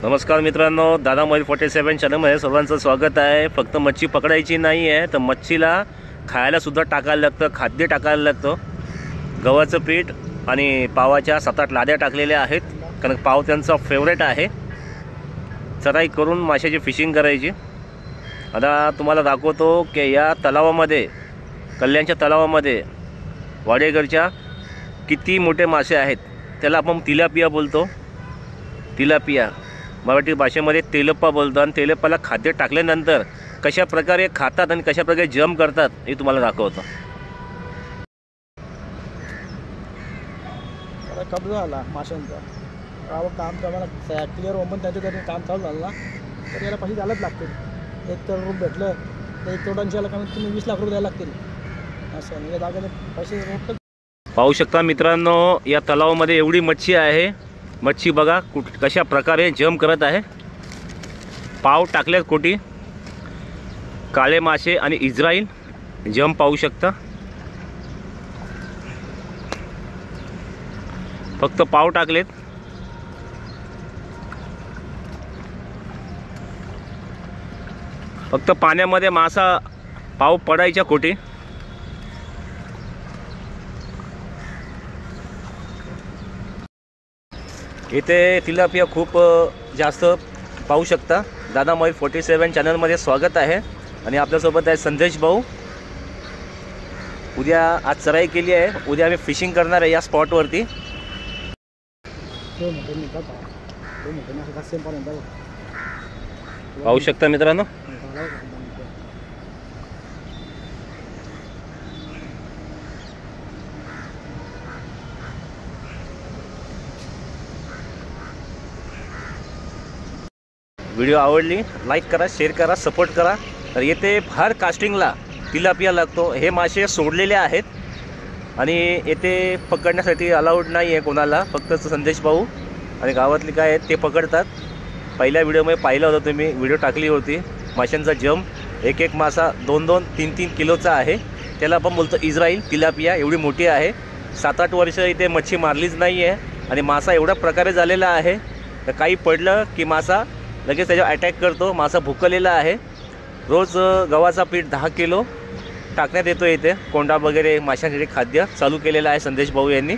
नमस्कार मित्रांनो, दादा मोबाईल 47 चॅनलमध्ये सर्वांचं स्वागत आहे। फक्त मच्छी पकडायची नाही आहे तर मच्छीला खायला सुद्धा टाकायला लागतं, खाद्य टाकायला लागतं। गव्हाचं पीठ आणि पावाच्या 7-8 लाद्या टाकलेल्या आहेत, कारण पाव त्यांचा फेवरेट आहे। चराई करून माशाची फिशिंग करायची। आता तुम्हाला दाखवतो की या तलावामध्ये, कल्याणच्या तलावामध्ये वाडेघरच्या किती मोठे मासे आहेत। त्याला आपण तिलापिया बोलतो, तिलापिया मराठी भाषेमध्ये तेलप्पा बोलतो। आणि तेलप्पाला खाद्य टाकल्यानंतर कशा प्रकारे खातात आणि कशा प्रकारे जम करतात हे तुम्हाला दाखवतो। कब झाला माशांचा काम कामाला क्लिअर ओपन त्यांच्याकडे काम चालू झालं ना, तर याला पैसे द्यायलाच लागतील। एक करोड रुपये भेटलं तर 1 करोडांच्याला कमीत कमी 20 लाख रुपये द्यायला लागतील। असं या जागेने पैसे पाहू शकता मित्रांनो, या तलावामध्ये एवढी मच्छी आहे। मच्छी बघा कशा प्रकारे जम करत आहे। पाव टाकल्यात कोटी, काळे मासे आणि इस्राईल जम पाहू शकता। फक्त पाव टाकलेत। फक्त पाण्यामध्ये मासा पाव पडायच्या कोटी। इथे तिलापिया खूप जास्त पाहू शकता। दादा मोबाईल 47 चॅनलमध्ये स्वागत आहे। आणि आपल्यासोबत आहे संदेश भाऊ। उद्या आज चराई केली आहे, उद्या आम्ही फिशिंग करणार आहे या स्पॉटवरती। पाहू शकता मित्रांनो, व्हिडिओ आवडली लाईक करा, शेअर करा, सपोर्ट करा। तर येथे फार कास्टिंगला तिलापिया लागतो। हे मासे सोडलेले आहेत आणि येथे पकडण्यासाठी अलाउड नाही आहे कोणाला, फक्त संदेश भाऊ आणि गावातले काय आहेत ते पकडतात। पहिल्या व्हिडिओमध्ये पाहिलं होतं तुम्ही, व्हिडिओ टाकली होती। माशांचा जम एक एक मासा 2-2, 3-3 किलोचा आहे। त्याला आपण बोलतो इस्राईल तिलापिया। एवढी मोठी आहे, 7-8 वर्ष इथे मच्छी मारलीच नाही आहे आणि मासा एवढ्या प्रकारे झालेला आहे तर काही पडलं की मासा लगेच त्याच्यावर अटॅक करतो। मासा भुकलेला आहे। रोज गव्हाचा पीठ 10 किलो टाकण्यात येतो। इथे कोंडा वगैरे माशांसाठी खाद्य चालू केलेलं आहे संदेश भाऊ यांनी।